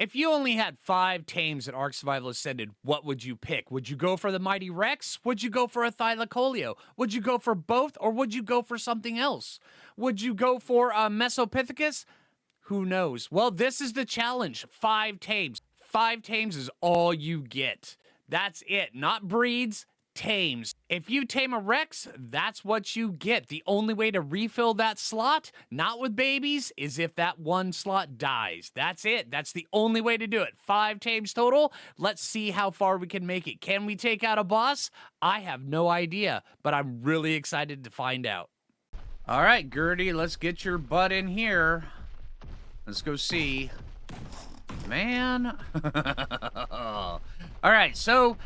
If you only had 5 tames at Ark Survival Ascended, what would you pick? Would you go for the Mighty Rex? Would you go for a Thylacoleo? Would you go for both, or would you go for something else? Would you go for a Mesopithecus? Who knows? Well, this is the challenge. 5 tames. 5 tames is all you get. That's it. Not breeds, tames. If you tame a Rex, that's what you get. The only way to refill that slot, not with babies, is if that one slot dies. That's it. That's the only way to do it. 5 tames total. Let's see how far we can make it. Can we take out a boss? I have no idea, but I'm really excited to find out. All right, Gertie, let's get your butt in here. Let's go see. Man. All right, so,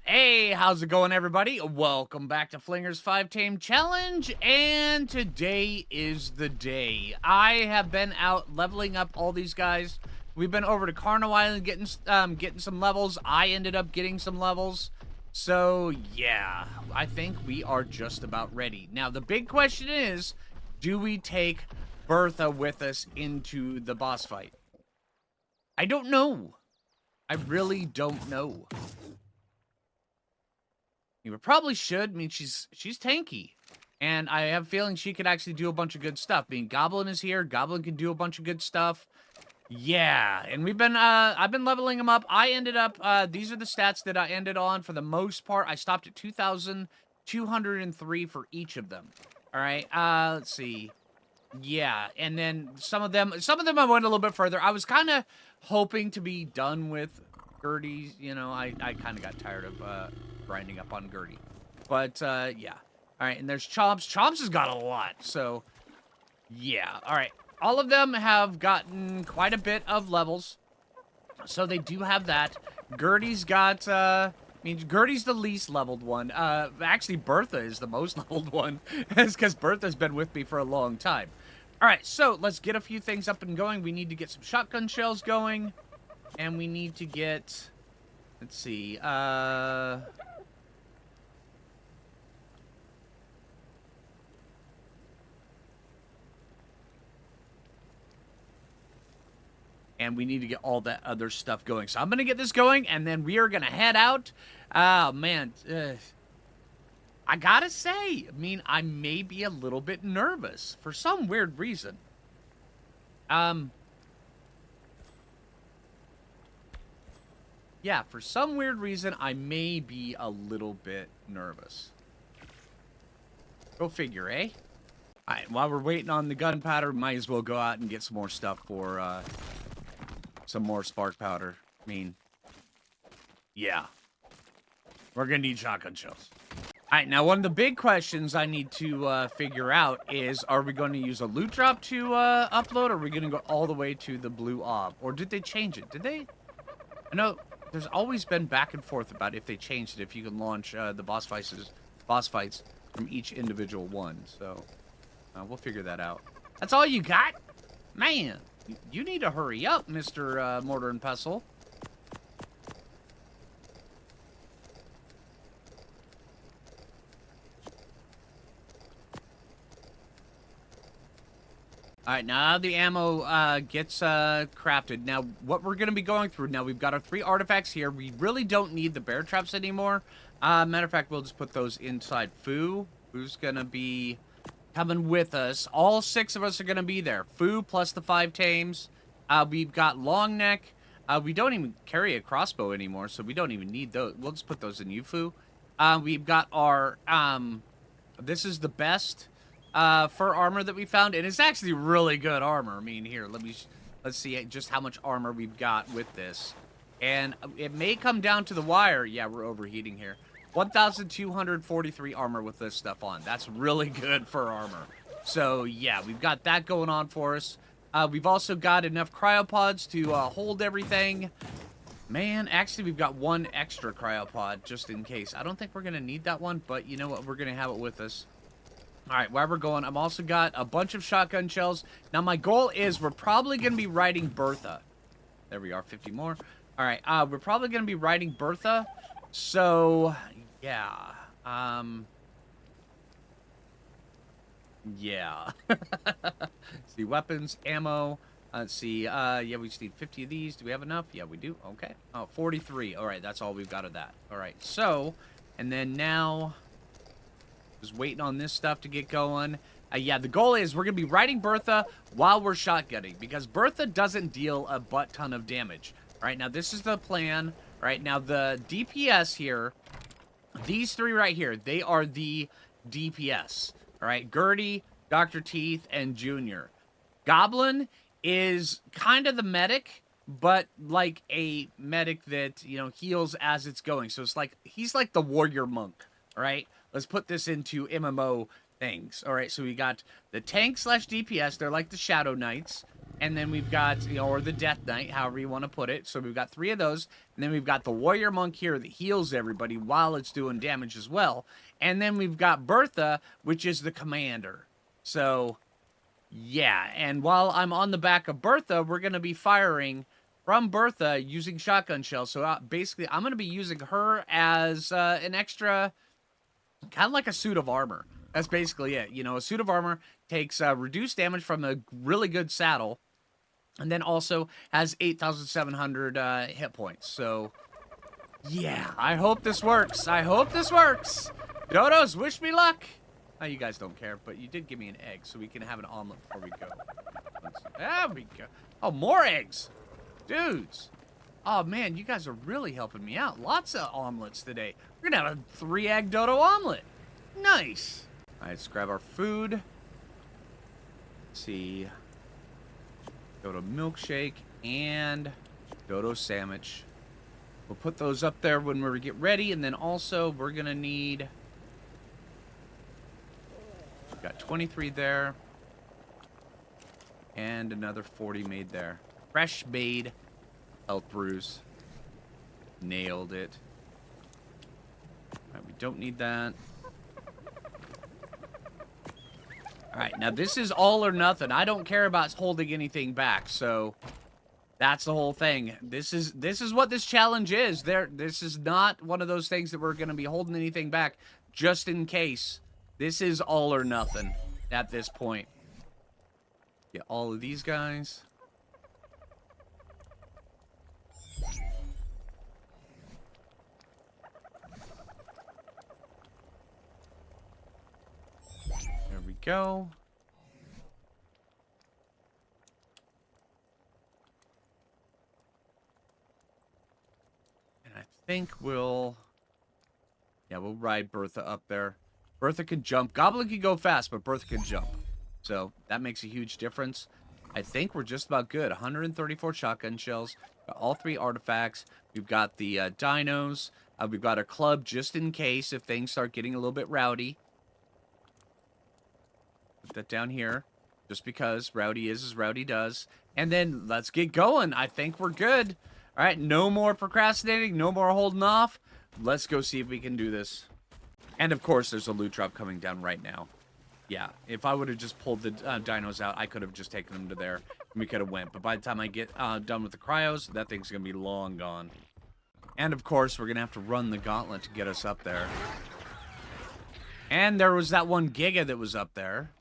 hey, how's it going, everybody? Welcome back to Phlinger's 5 Tame Challenge, and today is the day. I have been out leveling up all these guys. We've been over to Carno Island getting some levels. I ended up getting some levels. So, yeah, I think we are just about ready. Now, the big question is, do we take Bertha with us into the boss fight? I don't know. I really don't know. We probably should. I mean, she's tanky. And I have a feeling she could actually do a bunch of good stuff. I mean, Goblin is here. Goblin can do a bunch of good stuff. Yeah, and we've been, I've been leveling them up. I ended up, these are the stats that I ended on for the most part. I stopped at 2,203 for each of them. All right, let's see. Yeah, and then some of them I went a little bit further. I was kind of hoping to be done with Gertie. You know, I kind of got tired of grinding up on Gertie. But, yeah. All right, and there's Chomps. Chomps has got a lot, so, yeah. All right, all of them have gotten quite a bit of levels, so they do have that. Gertie's got, I mean, Gertie's the least leveled one. Actually, Bertha is the most leveled one. It's because Bertha's been with me for a long time. All right, so let's get a few things up and going. We need to get some shotgun shells going. And we need to get, let's see, and we need to get all that other stuff going. So I'm going to get this going, and then we are going to head out. Oh, man. I got to say, I mean, I may be a little bit nervous for some weird reason. Yeah, for some weird reason, I may be a little bit nervous. Go figure, eh? All right, while we're waiting on the gunpowder, might as well go out and get some more stuff for, some more spark powder. I mean, yeah. We're gonna need shotgun shells. All right, now one of the big questions I need to figure out is, are we going to use a loot drop to upload, or are we going to go all the way to the blue ob? Or did they change it? Did they? I know there's always been back and forth about if they changed it, if you can launch the boss fights from each individual one. So we'll figure that out. That's all you got? Man, you need to hurry up, Mr. Mortar and Pestle. All right, now the ammo gets crafted. Now, what we're going to be going through, now we've got our 3 artifacts here. We really don't need the bear traps anymore. Matter of fact, we'll just put those inside Phoo. Phoo's going to be coming with us. All 6 of us are going to be there. Phoo plus the 5 tames. We've got long neck. We don't even carry a crossbow anymore, so we don't even need those. We'll just put those in you, Phoo. We've got our, this is the best fur armor that we found, and it's actually really good armor. I mean, here, let's see just how much armor we've got with this. And it may come down to the wire. Yeah, we're overheating here. 1,243 armor with this stuff on. That's really good fur armor. So, yeah, we've got that going on for us. We've also got enough cryopods to hold everything. Man, actually, we've got 1 extra cryopod just in case. I don't think we're going to need that one, but you know what? We're going to have it with us. All right, while we're going, I've also got a bunch of shotgun shells. Now, my goal is we're probably going to be riding Bertha. There we are, 50 more. All right, we're probably going to be riding Bertha. So, yeah. Yeah. See, weapons, ammo. Let's see. Yeah, we just need 50 of these. Do we have enough? Yeah, we do. Okay. Oh, 43. All right, that's all we've got of that. All right, so, and then now, just waiting on this stuff to get going. Yeah, the goal is we're going to be riding Bertha while we're shotgunning, because Bertha doesn't deal a butt ton of damage. All right, now this is the plan. All right, now the DPS here, these three right here, they are the DPS. All right, Gertie, Dr. Teeth, and Junior. Goblin is kind of the medic, but like a medic that, you know, heals as it's going. So it's like, he's like the warrior monk, all right? Let's put this into MMO things. All right, so we got the tank slash DPS. They're like the Shadow Knights. And then we've got, you know, or the Death Knight, however you want to put it. So we've got 3 of those. And then we've got the Warrior Monk here that heals everybody while it's doing damage as well. And then we've got Bertha, which is the commander. So, yeah. And while I'm on the back of Bertha, we're going to be firing from Bertha using shotgun shells. So basically, I'm going to be using her as an extra, kind of like a suit of armor. That's basically it. You know, a suit of armor takes reduced damage from a really good saddle. And then also has 8,700 hit points. So, yeah, I hope this works. I hope this works. Dodos, wish me luck. Oh, you guys don't care, but you did give me an egg, so we can have an omelet before we go. There we go. Oh, more eggs. Dudes. Oh, man, you guys are really helping me out. Lots of omelets today. We're going to have a 3-egg dodo omelet. Nice. All right, let's grab our food. Let's see. Dodo milkshake and dodo sandwich. We'll put those up there when we get ready, and then also we're gonna need. We've got 23 there, and another 40 made there. Fresh made health brews. Nailed it. All right, we don't need that. Alright, now this is all or nothing. I don't care about holding anything back, so that's the whole thing. This is what this challenge is. This is not one of those things that we're going to be holding anything back just in case. This is all or nothing at this point. Get all of these guys. There we go. And I think we'll ride Bertha up there. Bertha can jump. Goblin can go fast, but Bertha can jump. So that makes a huge difference. I think we're just about good. 134 shotgun shells. Got all 3 artifacts. We've got the dinos. We've got our club just in case if things start getting a little bit rowdy. Put that down here. Just because rowdy is as rowdy does. And then let's get going. I think we're good. All right, no more procrastinating. No more holding off. Let's go see if we can do this. And of course, there's a loot drop coming down right now. Yeah, if I would have just pulled the dinos out, I could have just taken them to there, and we could have went. But by the time I get done with the cryos, that thing's going to be long gone. And of course, we're going to have to run the gauntlet to get us up there. And there was that one Giga that was up there.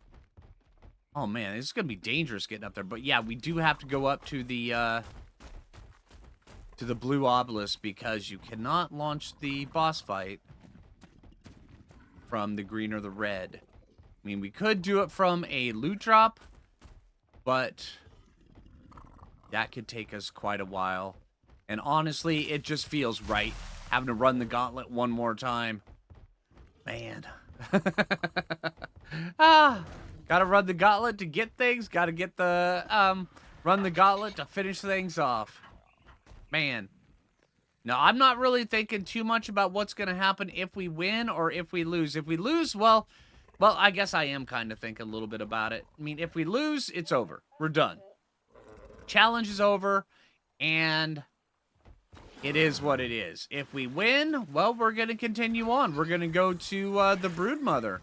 Oh man, it's going to be dangerous getting up there. But yeah, we do have to go up to the blue obelisk because you cannot launch the boss fight from the green or the red. I mean, we could do it from a loot drop, but that could take us quite a while. And honestly, it just feels right having to run the gauntlet one more time. Man. Gotta run the gauntlet to get things. Gotta get the, run the gauntlet to finish things off. Man. Now, I'm not really thinking too much about what's going to happen if we win or if we lose. If we lose, well, I guess I am kind of thinking a little bit about it. I mean, if we lose, it's over. We're done. Challenge is over, and it is what it is. If we win, well, we're going to continue on. We're going to go to the Broodmother.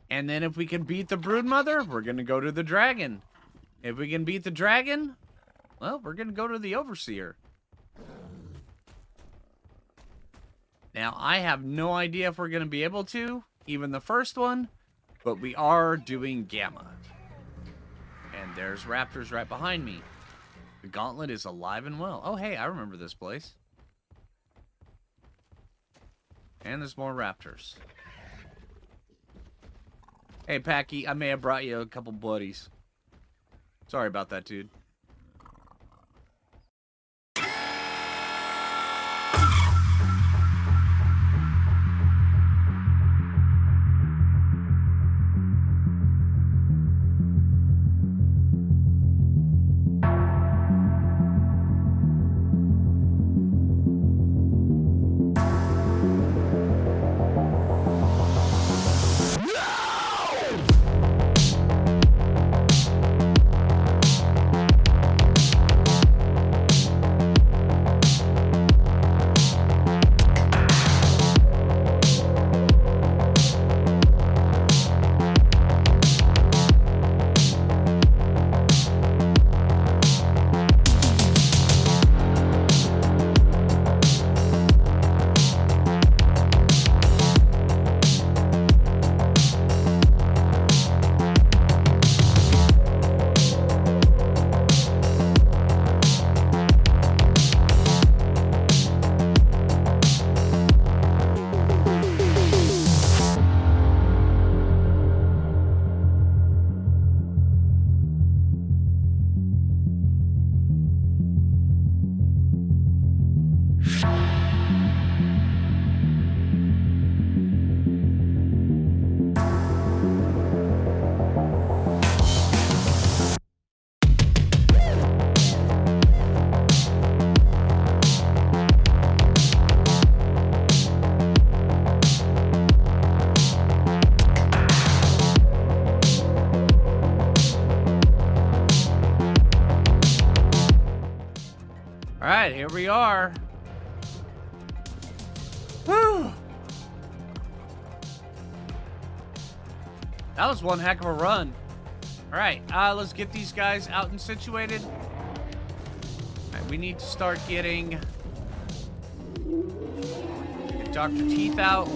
And then if we can beat the Broodmother, we're going to go to the Dragon. If we can beat the Dragon, well, we're going to go to the Overseer. Now, I have no idea if we're going to be able to, even the first one, but we are doing Gamma. And there's raptors right behind me. The gauntlet is alive and well. Oh, hey, I remember this place. And there's more raptors. Hey, Packy, I may have brought you a couple buddies. Sorry about that, dude. Alright, here we are. Whew. That was one heck of a run. Alright, let's get these guys out and situated. Alright, we need to start getting... Get Dr. Teeth out.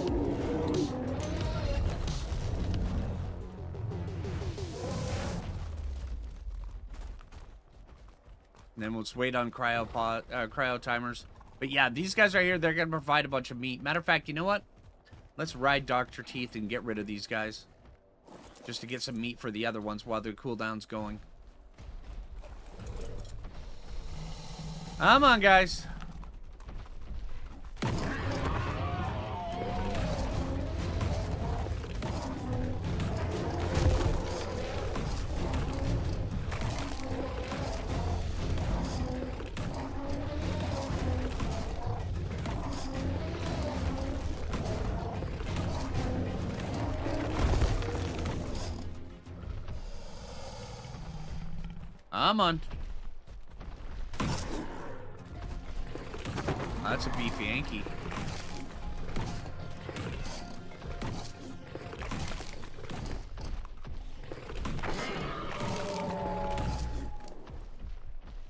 And then let's wait on cryo timers. But yeah, these guys right here, they're going to provide a bunch of meat. Matter of fact, you know what? Let's ride Dr. Teeth and get rid of these guys. Just to get some meat for the other ones while their cooldown's going. Come on, guys. Come on. Oh, that's a beefy Yankee.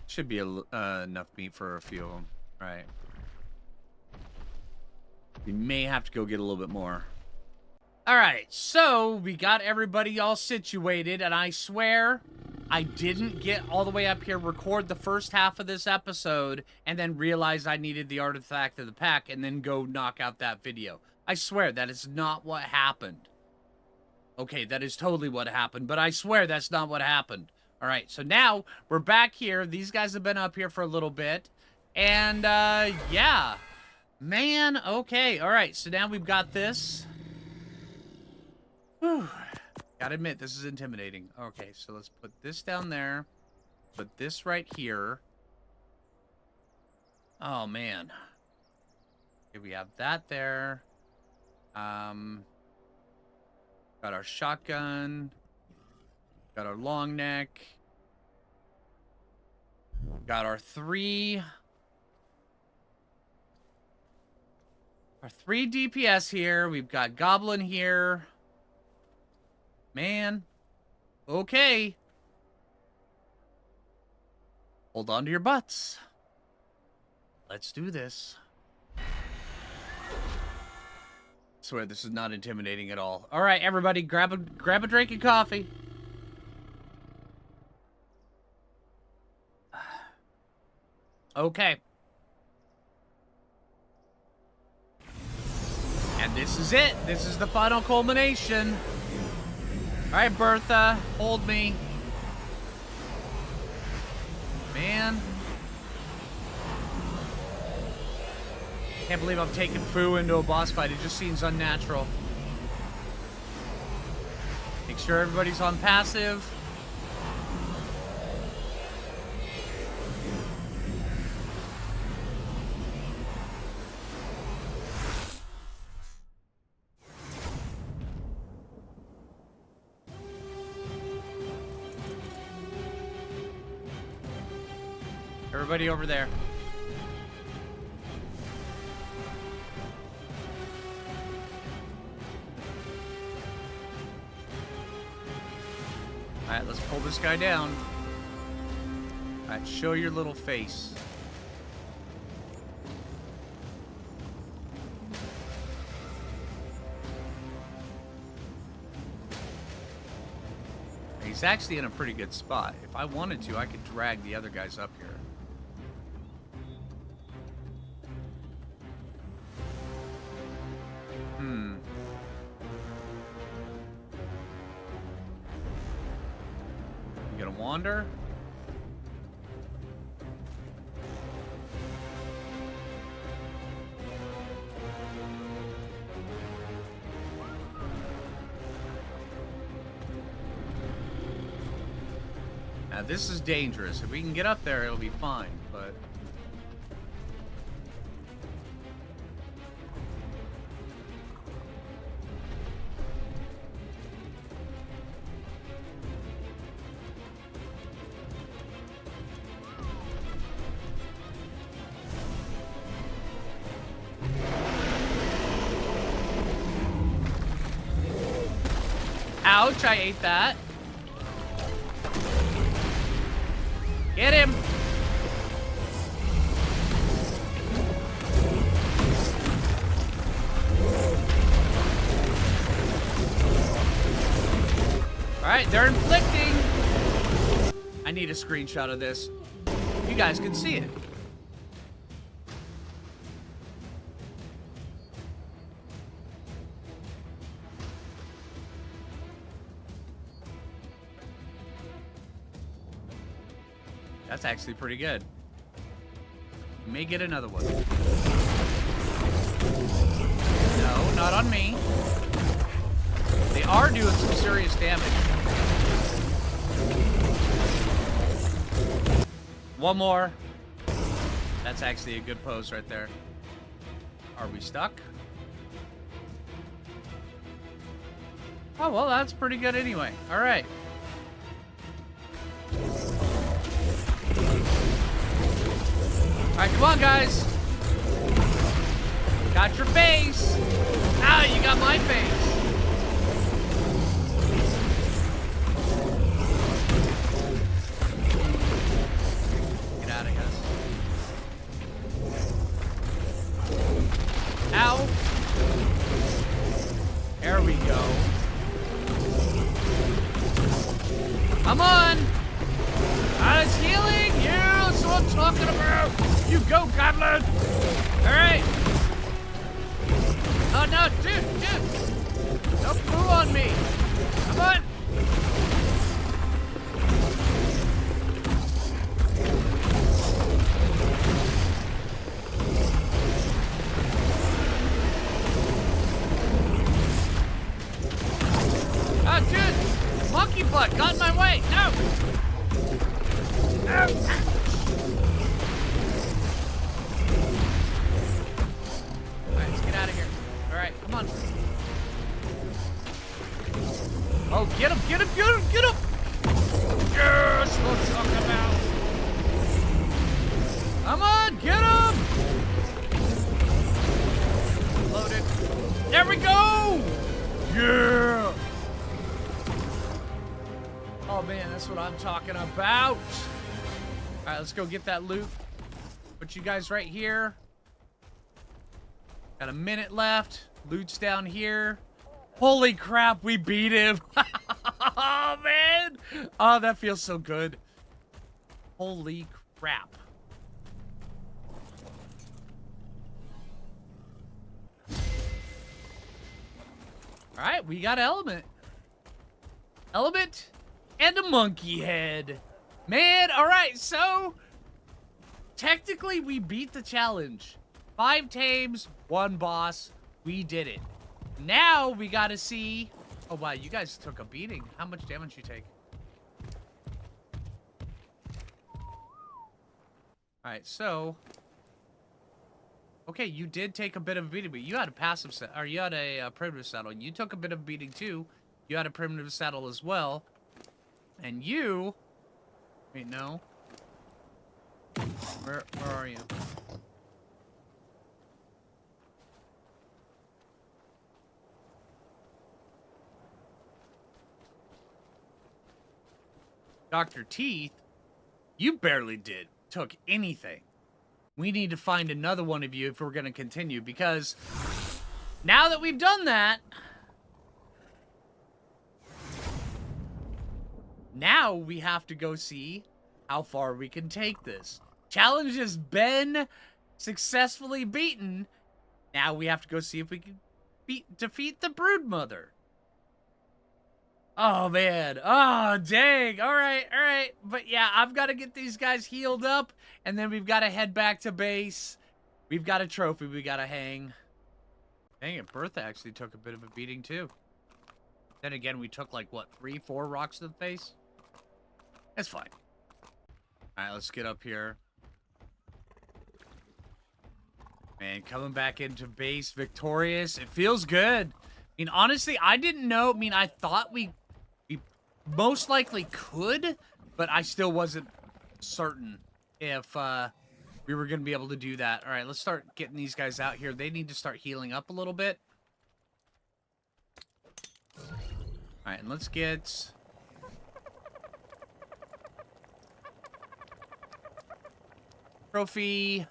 Should be enough meat for a few of them. All right. We may have to go get a little bit more. All right, so we got everybody all situated, and I swear I didn't get all the way up here, record the first half of this episode, and then realize I needed the artifact of the pack, and then go knock out that video. I swear that is not what happened. Okay, that is totally what happened, but I swear that's not what happened. All right, so now we're back here. These guys have been up here for a little bit, and yeah. Man, okay, all right, so now we've got this. Whew. Gotta admit, this is intimidating. Okay, so let's put this down there. Put this right here. Oh, man. Okay, we have that there. Got our shotgun. Got our long neck. Got our three DPS here. We've got Goblin here. Man. Okay. Hold on to your butts. Let's do this. I swear this is not intimidating at all. All right, everybody, grab a drink of coffee. Okay. And this is it. This is the final culmination. All right, Bertha, hold me. Man. Can't believe I'm taking Phoo into a boss fight. It just seems unnatural. Make sure everybody's on passive. Everybody over there. Alright, let's pull this guy down. Alright, show your little face. He's actually in a pretty good spot. If I wanted to, I could drag the other guys up here. You gonna wander? Now this is dangerous. If we can get up there, it'll be fine, but... Ouch, I ate that. Get him! Alright, they're inflicting! I need a screenshot of this. You guys can see it. That's actually pretty good. May get another one. No, not on me. They are doing some serious damage. One more. That's actually a good pose right there. Are we stuck? Oh, well, that's pretty good anyway. All right. Alright, come on, guys. Got your face. Ah, you got my face. Get out of here. Ow. There we go. Come on. It's healing. Yeah, that's what I'm talking about. You go, Goblin! Alright! Oh no, dude! Don't Phoo on me! Come on! Oh, dude! Monkey butt got in my way! No! No! Come on. Oh, get him, get him, get him, get him! Yes, what I'm talking about. Come on, get him! Loaded. There we go! Yeah! Oh man, that's what I'm talking about. Alright, let's go get that loot. Put you guys right here. Got a minute left. Loot's down here. Holy crap, we beat him. Oh, man. Oh, that feels so good. Holy crap. All right, we got element. Element and a monkey head. Man, all right, so technically we beat the challenge. 5 tames, 1 boss. We did it. Now we gotta see... Oh, wow, you guys took a beating. How much damage you take? Alright, so... Okay, you did take a bit of a beating, but you had a passive set, or you had a primitive saddle. You took a bit of a beating too. You had a primitive saddle as well. And you... Wait, no. Where are you? Dr. Teeth, you barely took anything. We need to find another one of you if we're going to continue, because now that we've done that, now we have to go see how far we can take this. Challenge has been successfully beaten. Now we have to go see if we can defeat the Broodmother. Oh, man. Oh, dang. All right, all right. But, yeah, I've got to get these guys healed up, and then we've got to head back to base. We've got a trophy we got to hang. Dang it, Bertha actually took a bit of a beating, too. Then again, we took, like, what, 3, 4 rocks to the face? That's fine. All right, let's get up here. Man, coming back into base victorious. It feels good. I mean, honestly, I didn't know. I mean, I thought we most likely could, but I still wasn't certain if we were going to be able to do that. All right, let's start getting these guys out here. They need to start healing up a little bit. All right, and let's get... Trophy.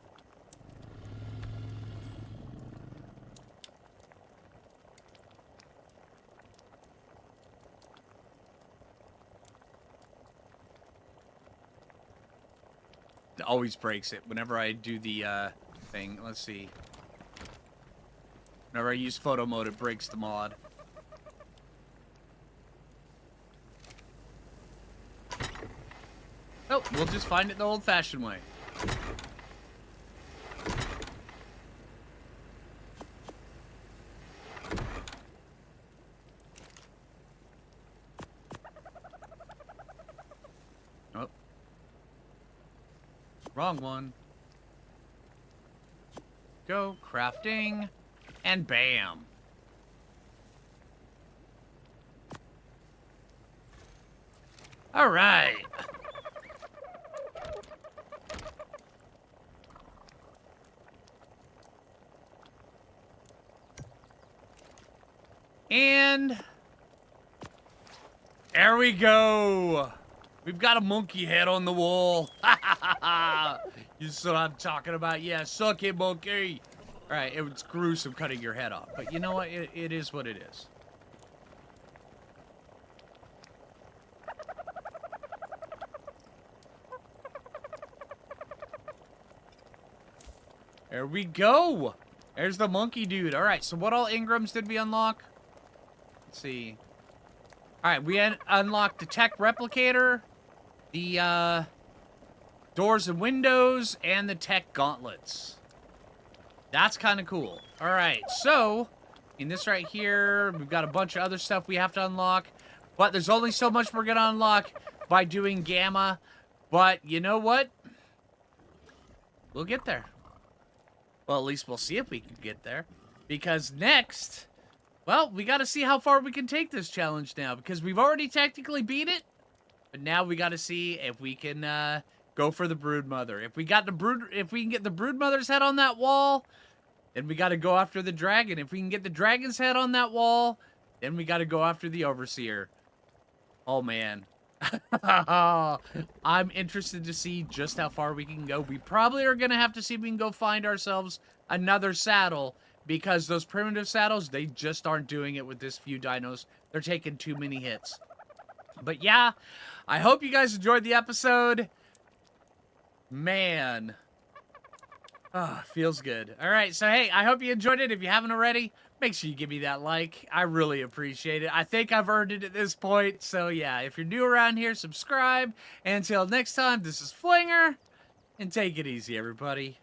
It always breaks it whenever I do the thing. Let's see. Whenever I use photo mode, it breaks the mod. Oh, we'll just find it the old-fashioned way. Oh. Wrong one. Go, crafting, and bam. All right. And there we go. We've got a monkey head on the wall. You see what I'm talking about? Yeah, suck it, monkey. All right, it was gruesome cutting your head off, but you know what? It is what it is. There we go. There's the monkey dude. All right, so what all Ingrams did we unlock? Let's see. All right, we unlocked the tech replicator, the doors and windows, and the tech gauntlets. That's kind of cool. All right, so in this right here, we've got a bunch of other stuff we have to unlock, but there's only so much we're going to unlock by doing Gamma. But you know what? We'll get there. Well, at least we'll see if we can get there. Because next... Well, we got to see how far we can take this challenge now, because we've already technically beat it, but now we got to see if we can go for the Broodmother. If we can get the Broodmother's head on that wall, then we got to go after the dragon. If we can get the dragon's head on that wall, then we got to go after the Overseer. Oh man, I'm interested to see just how far we can go. We probably are gonna have to see if we can go find ourselves another saddle. Because those primitive saddles, they just aren't doing it with this few dinos. They're taking too many hits. But yeah, I hope you guys enjoyed the episode. Man. Oh, feels good. All right, so hey, I hope you enjoyed it. If you haven't already, make sure you give me that like. I really appreciate it. I think I've earned it at this point. So yeah, if you're new around here, subscribe. And until next time, this is Phlinger, and take it easy, everybody.